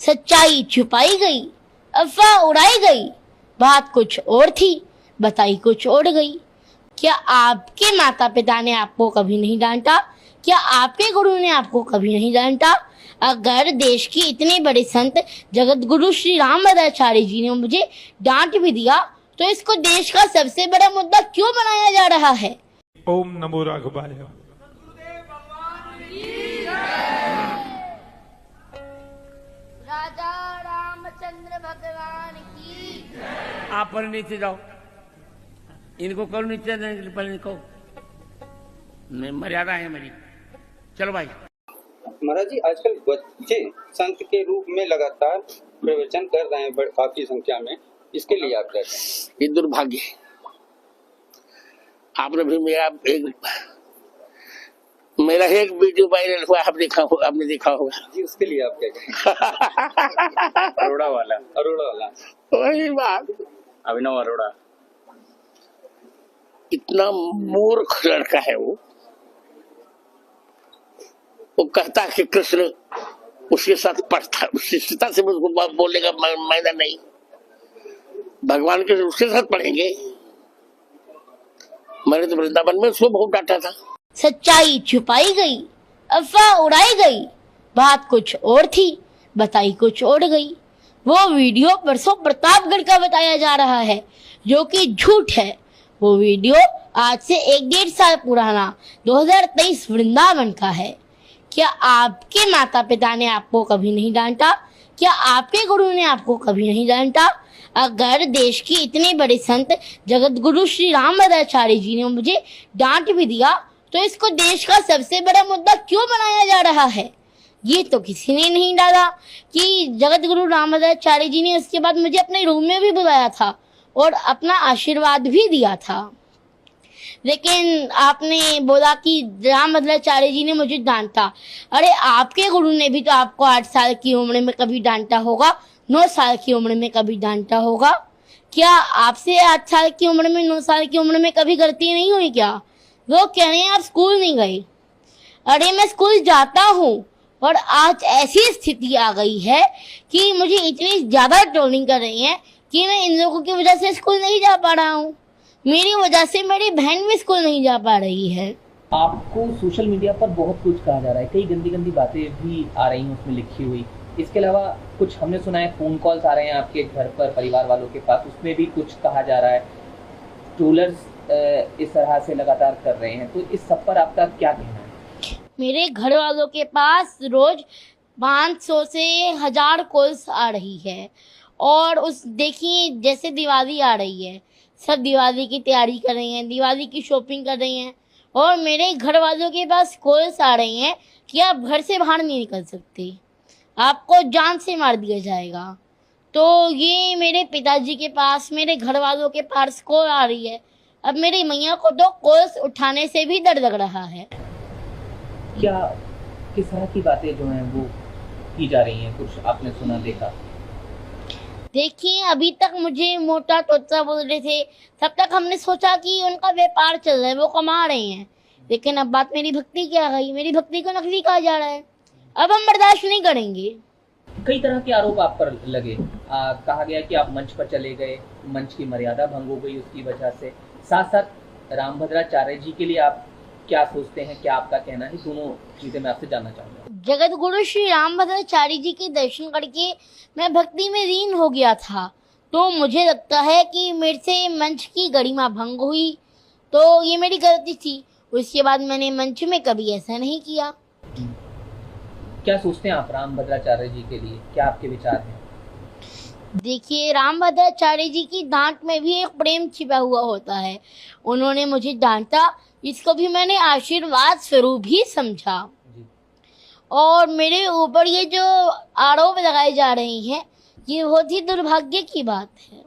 सच्चाई छुपाई गई, अफवाह उड़ाई गई, बात कुछ और थी, बताई कुछ और गई। क्या आपके माता पिता ने आपको कभी नहीं डांटा? क्या आपके गुरु ने आपको कभी नहीं डांटा? अगर देश की इतने बड़े संत जगत गुरु श्री रामभद्राचार्य जी ने मुझे डांट भी दिया तो इसको देश का सबसे बड़ा मुद्दा क्यों बनाया जा रहा है? ओम नमो राघवाय। राजा रामचंद्र भगवान की। आप पर नीचे जाओ, इनको करो नीचे, पहले इनको मर्यादा है मेरी। चलो भाई। महाराज जी, आजकल बच्चे संत के रूप में लगातार प्रवचन कर रहे हैं काफी संख्या में, इसके लिए आप क्या कहें? ये दुर्भाग्य है। आपने भी मेरा एक वीडियो वायरल हुआ, आपने देखा होगा जी, उसके लिए आप क्या कहें? अरोड़ा वाला वही बात। अभिनव अरोड़ा इतना मूर्ख लड़का है वो कहता है कि कृष्ण उसके साथ पढ़ता, शिष्यता से उसको बोलने का मायना नहीं, भगवान के उसके साथ पढ़ेंगे। मैंने तो वृंदावन में उसको बहुत डांटा था। सच्चाई छुपाई गई, अफवाह उड़ाई गई, बात कुछ और थी, बताई कुछ और गई। वो वीडियो परसों प्रतापगढ़ का बताया जा रहा है जो कि झूठ है। वो वीडियो आज से 1-1.5 साल पुराना 2023 वृंदावन का है। क्या आपके माता पिता ने आपको कभी नहीं डांटा? क्या आपके गुरु ने आपको कभी नहीं डांटा? अगर देश की इतने बड़े संत जगत गुरु श्री रामभद्राचार्य जी ने मुझे डांट भी दिया तो इसको देश का सबसे बड़ा मुद्दा क्यों बनाया जा रहा है? ये तो किसी ने नहीं डाला कि जगत गुरु रामभद्राचार्य जी ने उसके बाद मुझे अपने रूम में भी बुलाया था और अपना आशीर्वाद भी दिया था। लेकिन आपने बोला कि रामभद्राचार्य जी ने मुझे डांटा। अरे आपके गुरु ने भी तो आपको 8 साल की उम्र में कभी डांटा होगा, 9 साल की उम्र में कभी डांटा होगा। क्या आपसे 8 साल की उम्र में, 9 साल की उम्र में कभी गलती नहीं हुई क्या? लोग कह रहे हैं आप स्कूल नहीं गए। अरे मैं स्कूल जाता हूँ और आज ऐसी स्थिति आ गई है कि मुझे इतनी ज्यादा ट्रोलिंग कर रही है कि मैं इन लोगों की वजह से स्कूल नहीं जा पा रहा हूँ। मेरी वजह से मेरी बहन भी स्कूल नहीं जा पा रही है। आपको सोशल मीडिया पर बहुत कुछ कहा जा रहा है, कई गंदी गंदी बातें भी आ रही हैं उसमें लिखी हुई। इसके अलावा कुछ हमने सुना है फोन कॉल्स आ रहे हैं आपके घर पर परिवार वालों के पास, उसमें भी कुछ कहा जा रहा है। ट्रोलर्स इस तरह से लगातार कर रहे हैं, तो इस सब पर आपका क्या कहना है? मेरे घर वालों के पास रोज 500 से 1000 कॉल्स आ रही है और उस देखिए जैसे दिवाली आ रही है, सब दिवाली की तैयारी कर रही हैं, दिवाली की शॉपिंग कर रही हैं और मेरे घर वालों के पास कॉल्स आ रही हैं कि आप घर से बाहर नहीं निकल सकते, आपको जान से मार दिया जाएगा। तो ये मेरे पिताजी के पास, मेरे घर वालों के पास कॉल आ रही है। अब मेरी मैया को तो कॉल्स उठाने से भी डर लग रहा है। क्या किस तरह की बातें जो हैं वो की जा रही हैं, कुछ आपने सुना देखा? देखिए अभी तक मुझे मोटा तोता बोल रहे थे, तब तक हमने सोचा कि उनका व्यापार चल रहा है, वो कमा रहे हैं। लेकिन अब बात मेरी भक्ति की आ गई, मेरी भक्ति को नकली कहा जा रहा है। अब हम बर्दाश्त नहीं करेंगे। कई तरह के आरोप आप पर लगे, कहा गया कि आप मंच पर चले गए, मंच की मर्यादा भंग हो गई उसकी वजह से। साथ साथ रामभद्राचार्य जी के लिए आप क्या सोचते हैं, क्या आपका कहना है? दोनों चीजें मैं आपसे जानना चाहूंगा। जगत गुरु श्री रामभद्राचार्य जी के दर्शन करके मैं भक्ति में लीन हो गया था, तो मुझे लगता है कि मेरे से मंच की गरिमा भंग हुई, तो ये मेरी गलती थी। उसके बाद मैंने मंच में कभी ऐसा नहीं किया। क्या सोचते हैं आप रामभद्राचार्य जी के लिए, क्या आपके विचार हैं? देखिए रामभद्राचार्य जी की डांट में भी एक प्रेम छिपा हुआ होता है। उन्होंने मुझे डांटा, इसको भी मैंने आशीर्वाद स्वरूप ही समझा। और मेरे ऊपर ये जो आरोप लगाए जा रहे हैं ये बहुत ही दुर्भाग्य की बात है।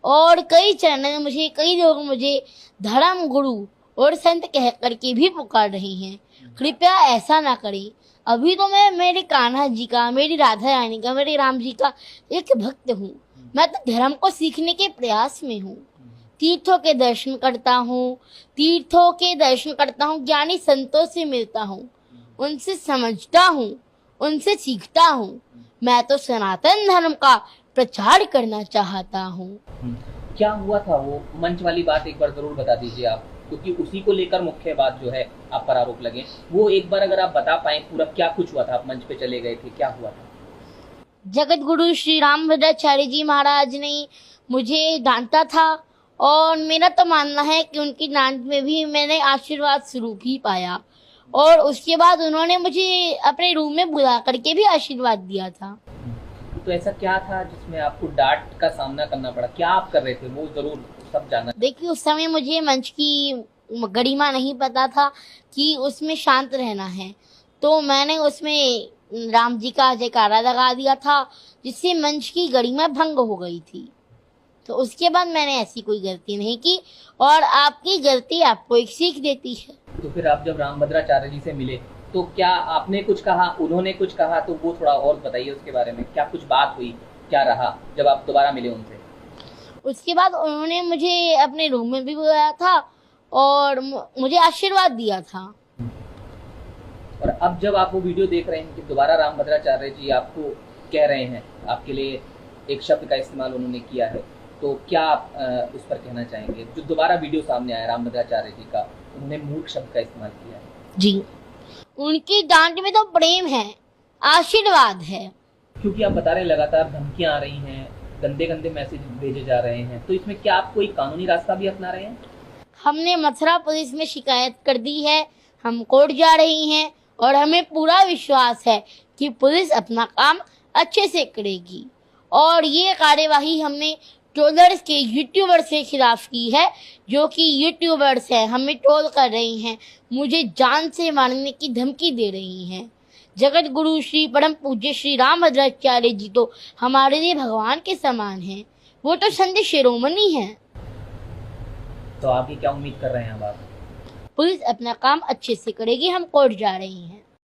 और कई चैनल मुझे, कई लोग मुझे धर्म गुरु और संत कह करके भी पुकार रहे हैं। कृपया ऐसा ना करें। अभी तो मैं मेरे कान्हा जी का, मेरी राधा रानी का, मेरे राम जी का एक भक्त हूँ। मैं तो धर्म को सीखने के प्रयास में हूँ। तीर्थों के दर्शन करता हूँ, ज्ञानी संतों से मिलता हूँ, उनसे समझता हूँ उनसे सीखता हूँ। मैं तो सनातन धर्म का प्रचार करना चाहता हूँ। क्या हुआ था वो मंच वाली बात एक बार जरूर बता दीजिए आप, क्योंकि उसी को लेकर मुख्य बात जो है आप पर आरोप लगे, वो एक बार अगर आप बता पाए पूरा क्या कुछ हुआ था। आप मंच पे चले गए थे, क्या हुआ था? जगत गुरु श्री रामभद्राचार्य जी महाराज ने मुझे डांटा था और मेरा तो मानना है कि उनकी डांट में भी मैंने आशीर्वाद स्वरूप ही पाया। और उसके बाद उन्होंने मुझे अपने रूम में बुला करके भी आशीर्वाद दिया था। तो ऐसा क्या था जिसमें आपको डांट का सामना करना पड़ा? क्या आप कर रहे थे वो जरूर सब जानना। देखिए, उस समय मुझे मंच की गरिमा नहीं पता था कि उसमें शांत रहना है, तो मैंने उसमें राम जी का जयकारा लगा दिया था, जिससे मंच की गरिमा भंग हो गई थी। तो उसके बाद मैंने ऐसी कोई गलती नहीं की, और आपकी गलती आपको एक सीख देती है। तो फिर आप जब रामभद्राचार्य जी से मिले तो क्या आपने कुछ कहा, उन्होंने कुछ कहा? तो वो थोड़ा और बताइए उसके बारे में, क्या कुछ बात हुई, क्या रहा जब आप दोबारा मिले उनसे? उसके बाद उन्होंने मुझे अपने रूम में भी बुलाया था और मुझे आशीर्वाद दिया था। और अब जब आप वो वीडियो देख रहे हैं कि दोबारा रामभद्राचार्य जी आपको कह रहे हैं, आपके लिए एक शब्द का इस्तेमाल उन्होंने किया है, तो क्या आप उस पर कहना चाहेंगे? जो दोबारा वीडियो सामने आया रामभद्राचार्य जी का, उन्होंने मूर्ख शब्द का इस्तेमाल किया है। जी, उनकी डांट में तो प्रेम है, आशीर्वाद है। क्योंकि आप बता रहे हैं लगातार धमकियां आ रही हैं, गंदे गंदे मैसेज भेजे जा रहे हैं, तो इसमें क्या आप कोई कानूनी रास्ता भी अपना रहे हैं? हमने मथुरा पुलिस में शिकायत कर दी है, हम कोर्ट जा रही हैं और हमें पूरा विश्वास है कि पुलिस अपना काम अच्छे से करेगी। और ये कार्यवाही हमने ट्रोलर्स के यूट्यूबर्स के खिलाफ की है, जो कि यूट्यूबर्स हैं, हमें ट्रोल कर रही हैं, मुझे जान से मारने की धमकी दे रही हैं। जगत गुरु श्री परम पूज्य श्री रामभद्राचार्य जी तो हमारे लिए भगवान के समान हैं, वो तो संत शिरोमणि हैं। तो आगे क्या उम्मीद कर रहे हैं अब आप? पुलिस अपना काम अच्छे से करेगी, हम कोर्ट जा रही हैं।